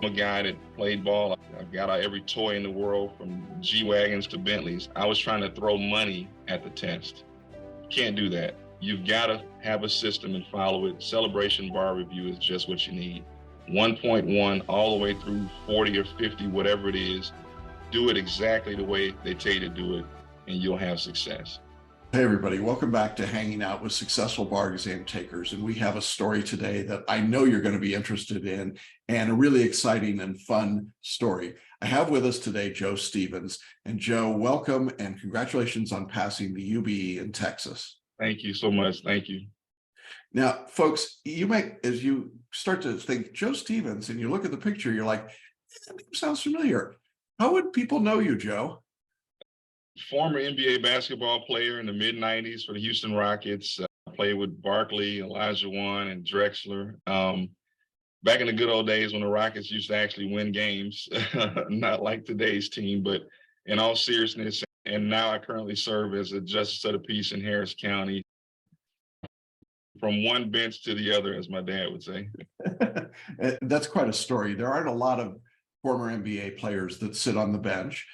I'm a guy that played ball. I got out every toy in the world from G-Wagons to Bentleys. I was trying to throw money at the test. You can't do that. You've got to have a system and follow it. Celebration bar review is just what you need. 1.1 all the way through 40 or 50, whatever it is. Do it exactly the way they tell you to do it, and you'll have success. Hey, everybody. Welcome back to Hanging Out with Successful Bar Exam Takers. And we have a story today that I know you're going to be interested in, and a really exciting and fun story. I have with us today Joe Stevens. And Joe, welcome and congratulations on passing the UBE in Texas. Thank you so much. Thank you. Now, folks, you might, as you start to think Joe Stevens and you look at the picture, you're like, that name sounds familiar. How would people know you, Joe? Former NBA basketball player in the mid-90s for the Houston Rockets. I played with Barkley, Elijah Wan, and Drexler. Back in the good old days when the Rockets used to actually win games, not like today's team, but in all seriousness. And now I currently serve as a justice of the peace in Harris County, from one bench to the other, as my dad would say. That's quite a story. There aren't a lot of former NBA players that sit on the bench.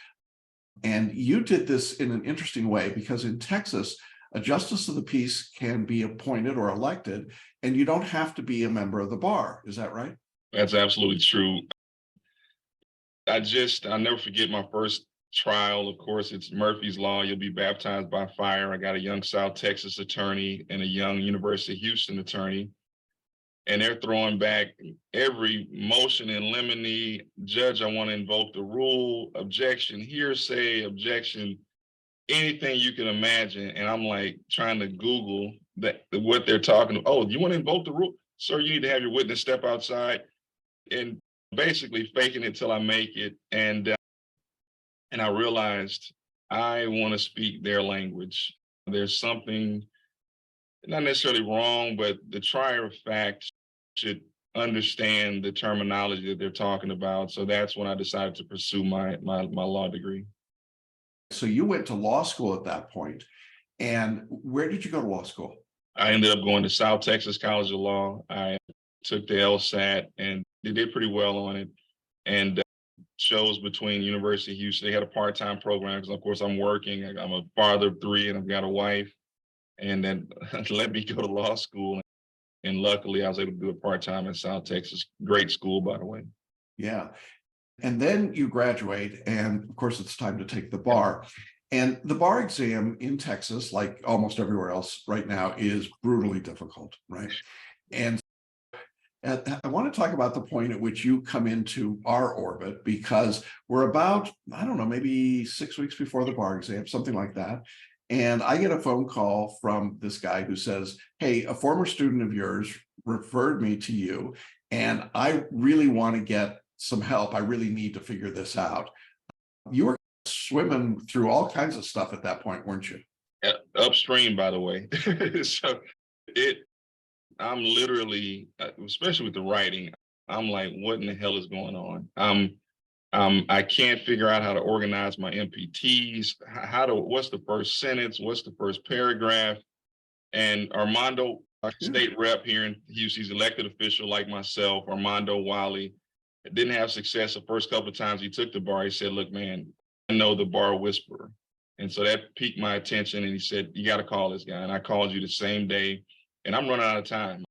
And you did this in an interesting way because in Texas, a justice of the peace can be appointed or elected, and you don't have to be a member of the bar. Is that right? That's absolutely true. I'll never forget my first trial. Of course, it's Murphy's Law. You'll be baptized by fire. I got a young South Texas attorney and a young University of Houston attorney. And they're throwing back every motion in limine. Judge, I want to invoke the rule, objection, hearsay, objection, anything you can imagine. And I'm like trying to Google what they're talking about. Oh, you want to invoke the rule? Sir, you need to have your witness step outside, and basically faking it till I make it. And I realized I want to speak their language. There's something not necessarily wrong, but the trier of fact should understand the terminology that they're talking about. So that's when I decided to pursue my law degree. So you went to law school at that point. And where did you go to law school? I ended up going to South Texas College of Law. I took the LSAT and they did pretty well on it. And chose between University of Houston. They had a part-time program because, of course, I'm working. I'm a father of three and I've got a wife. And then let me go to law school. And luckily, I was able to do it part-time at South Texas. Great school, by the way. Yeah. And then you graduate, and of course, it's time to take the bar. And the bar exam in Texas, like almost everywhere else right now, is brutally difficult, right? And I want to talk about the point at which you come into our orbit, because we're about, I don't know, maybe 6 weeks before the bar exam, something like that. And I get a phone call from this guy who says, hey, a former student of yours referred me to you, and I really want to get some help. I really need to figure this out. You were swimming through all kinds of stuff at that point, weren't you? Upstream, by the way. So I'm literally, especially with the writing, I'm like, what in the hell is going on? I can't figure out how to organize my MPTs. What's the first sentence? What's the first paragraph? And Armando, our state rep here in Houston, he's elected official like myself, Armando Wiley, didn't have success the first couple of times he took the bar. He said, look, man, I know the bar whisperer. And so that piqued my attention. And he said, you got to call this guy. And I called you the same day. And I'm running out of time.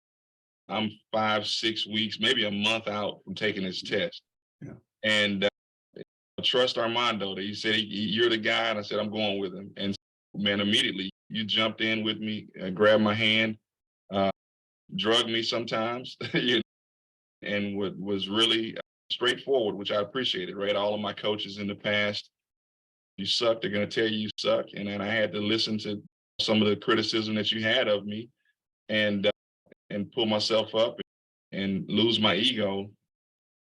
I'm 5, 6 weeks, maybe a month out from taking this test. Yeah. And trust Armando. He said, you're the guy. And I said, I'm going with him. And man, immediately you jumped in with me, grabbed my hand, drugged me sometimes, and was really straightforward, which I appreciated, right? All of my coaches in the past, you suck, they're going to tell you suck. And then I had to listen to some of the criticism that you had of me and pull myself up and lose my ego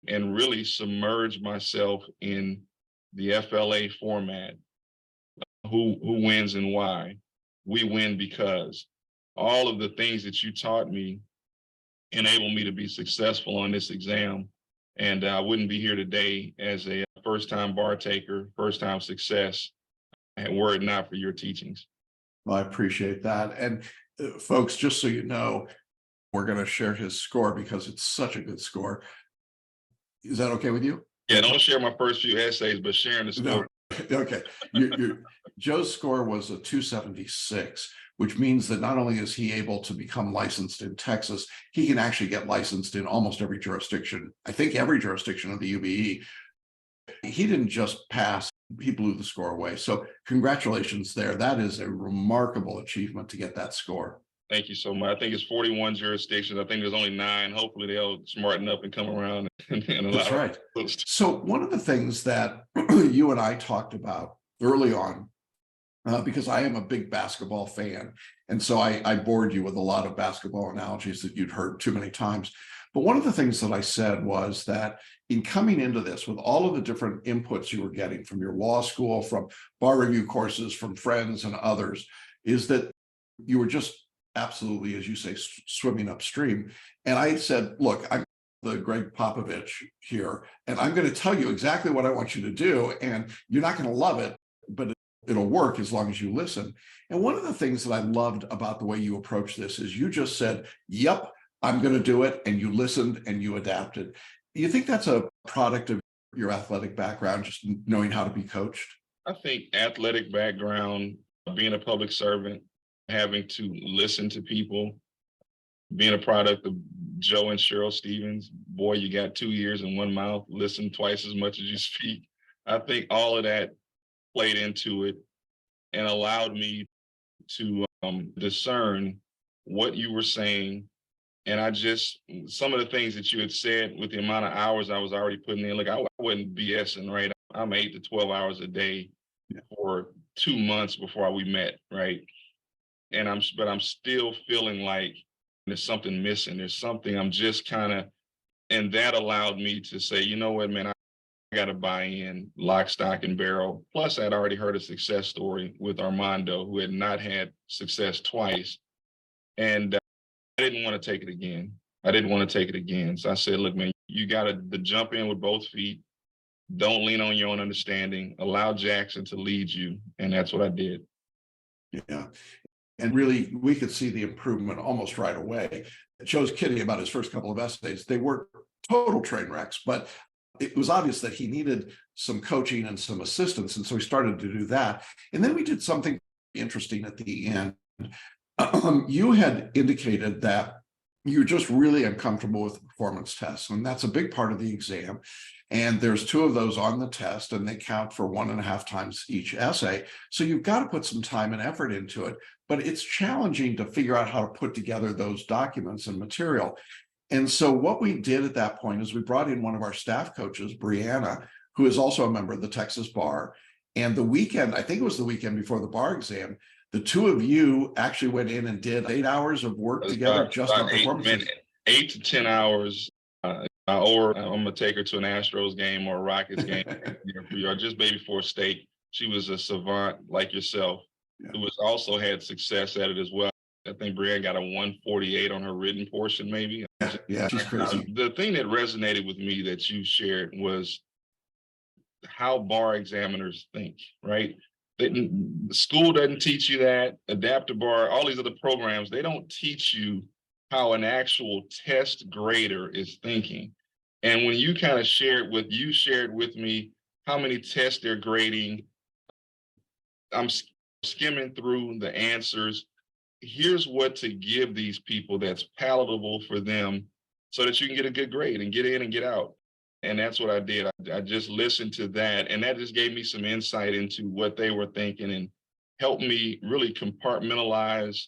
and really submerge myself in the FLA format. Who wins and why? We win because all of the things that you taught me enable me to be successful on this exam. And I wouldn't be here today as a first-time bar taker, first-time success, were it not for your teachings. Well, I appreciate that. And folks, just so you know, we're going to share his score because it's such a good score. Is that okay with you? Yeah, don't share my first few essays, but sharing the No. score. Okay. Joe's score was a 276, which means that not only is he able to become licensed in Texas, he can actually get licensed in almost every jurisdiction. I think every jurisdiction of the UBE. He didn't just pass, he blew the score away. So congratulations there. That is a remarkable achievement to get that score. Thank you so much. I think it's 41 jurisdictions. I think there's only 9. Hopefully they'll smarten up and come around and allow. That's right. So one of the things that you and I talked about early on, because I am a big basketball fan, and so I bored you with a lot of basketball analogies that you'd heard too many times. But one of the things that I said was that in coming into this with all of the different inputs you were getting from your law school, from bar review courses, from friends and others, is that you were just absolutely, as you say, swimming upstream. And I said, look, I'm the Greg Popovich here, and I'm going to tell you exactly what I want you to do. And you're not going to love it, but it'll work as long as you listen. And one of the things that I loved about the way you approach this is you just said, yep, I'm going to do it. And you listened and you adapted. Do you think that's a product of your athletic background, just knowing how to be coached? I think athletic background, being a public servant, having to listen to people, being a product of Joe and Cheryl Stevens, boy, you got 2 ears and 1 mouth, listen twice as much as you speak. I think all of that played into it and allowed me to discern what you were saying. And some of the things that you had said with the amount of hours I was already putting in, look, I wasn't BSing, right? I'm 8 to 12 hours a day for 2 months before we met, right? But I'm still feeling like there's something missing. There's something I'm just and that allowed me to say, you know what, man, I got to buy in lock, stock, and barrel. Plus, I'd already heard a success story with Armando, who had not had success twice. And I didn't want to take it again. So I said, look, man, you got to jump in with both feet. Don't lean on your own understanding. Allow Jackson to lead you. And that's what I did. Yeah. And really, we could see the improvement almost right away. Joe's kidding about his first couple of essays. They were total train wrecks, but it was obvious that he needed some coaching and some assistance. And so he started to do that. And then we did something interesting at the end. You had indicated that you're just really uncomfortable with the performance tests, and that's a big part of the exam. And there's 2 of those on the test, and they count for 1.5 times each essay. So you've got to put some time and effort into it, but it's challenging to figure out how to put together those documents and material. And so what we did at that point is we brought in one of our staff coaches, Brianna, who is also a member of the Texas Bar. And the weekend, I think it was the weekend before the bar exam, the 2 of you actually went in and did 8 hours of work together just on performance. 8 to 10 hours. Or I'm gonna take her to an Astros game or a Rockets game, or just maybe for a steak. She was a savant like yourself, who was also had success at it as well. I think Brianne got a 148 on her written portion, maybe. Yeah, she's crazy. The thing that resonated with me that you shared was how bar examiners think, right? The school doesn't teach you that. Adaptive Bar, all these other programs, they don't teach you how an actual test grader is thinking. And when you kind of shared with me how many tests they're grading, I'm skimming through the answers. Here's what to give these people that's palatable for them so that you can get a good grade and get in and get out. And that's what I did. I just listened to that, and that just gave me some insight into what they were thinking and helped me really compartmentalize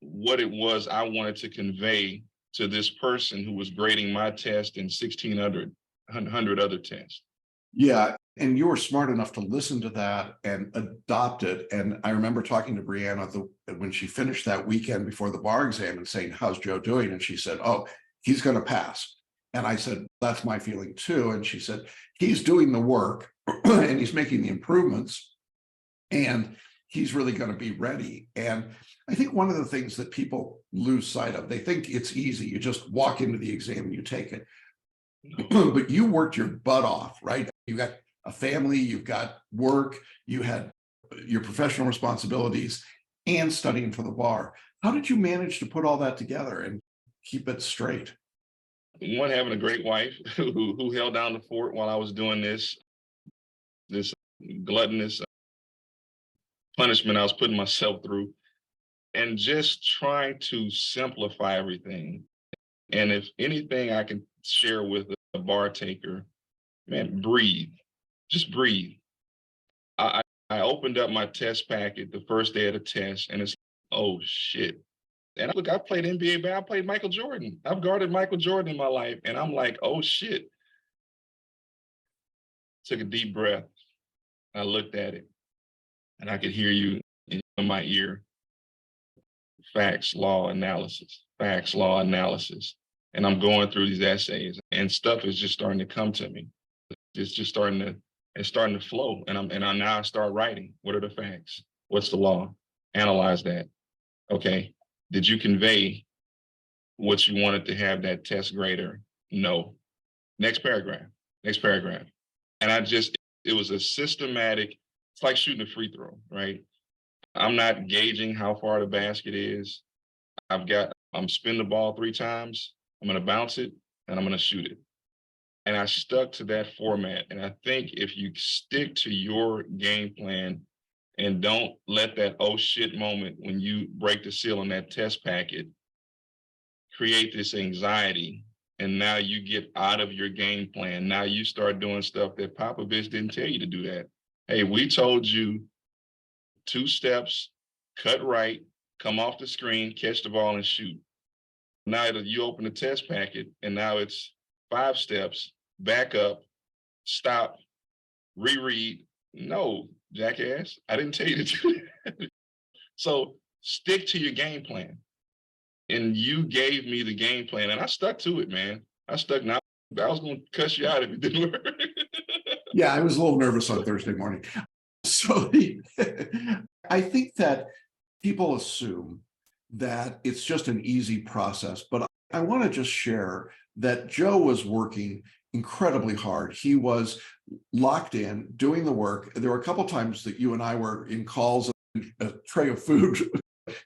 what it was I wanted to convey to this person who was grading my test and 1,600 other tests. Yeah, and you were smart enough to listen to that and adopt it. And I remember talking to Brianna when she finished that weekend before the bar exam and saying, how's Joe doing? And she said, oh, he's going to pass. And I said, that's my feeling too. And she said, he's doing the work and he's making the improvements and he's really going to be ready. And I think one of the things that people lose sight of, they think it's easy. You just walk into the exam and you take it. But you worked your butt off, right? You got a family, you've got work, you had your professional responsibilities and studying for the bar. How did you manage to put all that together and keep it straight? One, having a great wife who held down the fort while I was doing this gluttonous punishment I was putting myself through, and just trying to simplify everything. And if anything I can share with a bar taker, man, breathe. Just breathe. I opened up my test packet the first day of the test, and it's, oh shit. And look, I played NBA, but I played Michael Jordan. I've guarded Michael Jordan in my life, and I'm like, oh shit. Took a deep breath. I looked at it, and I could hear you in my ear. Facts, law, analysis. Facts, law, analysis. And I'm going through these essays, and stuff is just starting to come to me. It's just starting to flow. And I now start writing. What are the facts? What's the law? Analyze that. Okay. Did you convey what you wanted to have that test grader know? Next paragraph. Next paragraph. And it was a systematic, it's like shooting a free throw, right? I'm not gauging how far the basket is. I'm spin the ball 3 times. I'm going to bounce it and I'm going to shoot it. And I stuck to that format. And I think if you stick to your game plan and don't let that oh shit moment when you break the seal on that test packet create this anxiety, and now you get out of your game plan. Now you start doing stuff that Popovich didn't tell you to do that. Hey, we told you 2 steps, cut right, come off the screen, catch the ball and shoot. Now that you open the test packet and now it's 5 steps, back up, stop, reread. No, jackass, I didn't tell you to do that. So stick to your game plan. And you gave me the game plan and I stuck to it, man. I stuck. Now I was going to cuss you out if it didn't work. Yeah, I was a little nervous on Thursday morning. So I think that people assume that it's just an easy process, but I want to just share that Joe was working incredibly hard. He was locked in, doing the work. There were a couple times that you and I were in calls, and a tray of food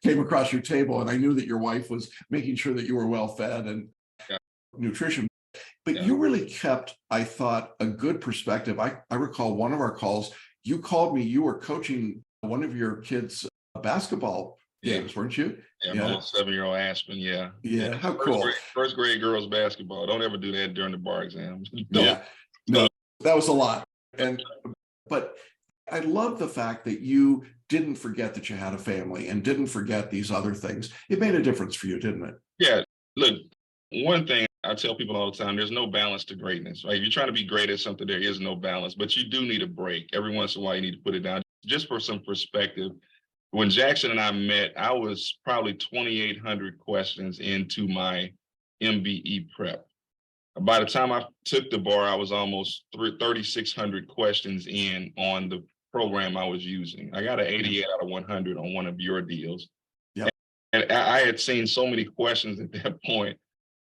came across your table, and I knew that your wife was making sure that you were well fed and nutrition. But you really kept, I thought, a good perspective. I recall one of our calls, you called me, you were coaching one of your kids' basketball games, weren't you? Yeah, my little 7-year-old Aspen, yeah. Yeah, how cool. First grade girls basketball. Don't ever do that during the bar exams. Yeah, no, that was a lot. But I love the fact that you didn't forget that you had a family and didn't forget these other things. It made a difference for you, didn't it? Yeah, look, one thing I tell people all the time, there's no balance to greatness, right? If you're trying to be great at something, there is no balance, but you do need a break. Every once in a while, you need to put it down. Just for some perspective, when Jackson and I met, I was probably 2,800 questions into my MBE prep. By the time I took the bar, I was almost 3,600 questions in on the program I was using. I got an 88 out of 100 on one of your deals. Yep. And I had seen so many questions at that point.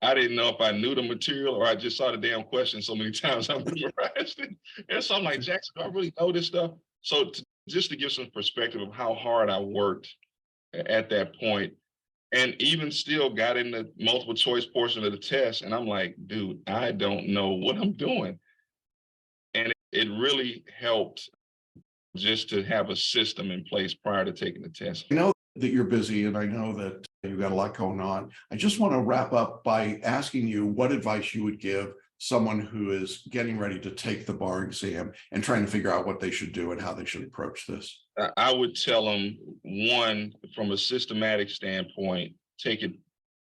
I didn't know if I knew the material or I just saw the damn question so many times I memorized it. And so I'm like, Jackson, do I really know this stuff? So just to give some perspective of how hard I worked at that point, and even still got in the multiple choice portion of the test. And I'm like, dude, I don't know what I'm doing. And it really helped just to have a system in place prior to taking the test. I know that you're busy and I know that you've got a lot going on. I just want to wrap up by asking you what advice you would give someone who is getting ready to take the bar exam and trying to figure out what they should do and how they should approach this. I would tell them, one, from a systematic standpoint, take it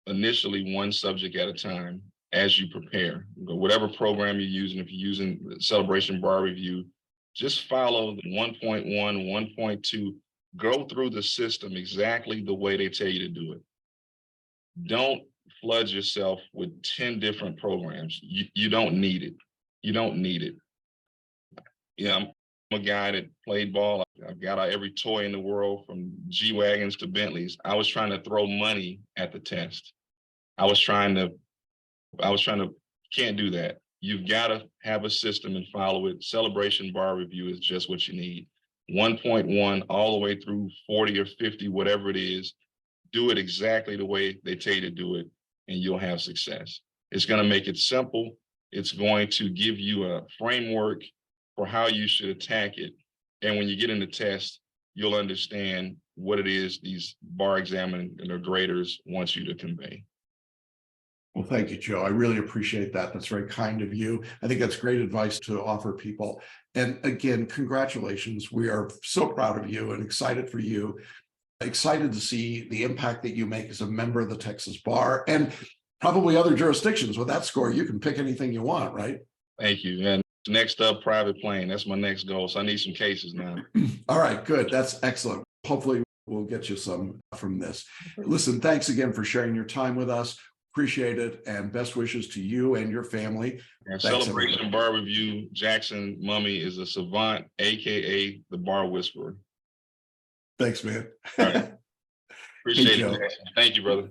initially one subject at a time as you prepare. Whatever program you're using, if you're using Celebration Bar Review, just follow the 1.1, 1.2, go through the system exactly the way they tell you to do it. Don't flood yourself with 10 different programs. You don't need it. You don't need it. Yeah, I'm a guy that played ball. I've got every toy in the world from G-Wagons to Bentleys. I was trying to throw money at the test. I was trying to, can't do that. You've got to have a system and follow it. Celebration Bar Review is just what you need. 1.1 all the way through 40 or 50, whatever it is, do it exactly the way they tell you to do it, and you'll have success. It's going to make it simple. It's going to give you a framework for how you should attack it. And when you get in the test, you'll understand what it is these bar examiner graders want you to convey. Well, thank you, Joe. I really appreciate that. That's very kind of you. I think that's great advice to offer people. And again, congratulations. We are so proud of you and excited for you. Excited to see the impact that you make as a member of the Texas Bar and probably other jurisdictions. With that score, you can pick anything you want, right? Thank you. And next up, private plane. That's my next goal. So I need some cases now. All right, good. That's excellent. Hopefully we'll get you some from this. Listen, thanks again for sharing your time with us. Appreciate it. And best wishes to you and your family. And Thanks, Celebration Bar Review, Jackson Mummy is a savant, AKA the Bar Whisperer. Thanks, man. All right. Appreciate Hey, it. Thank you, brother.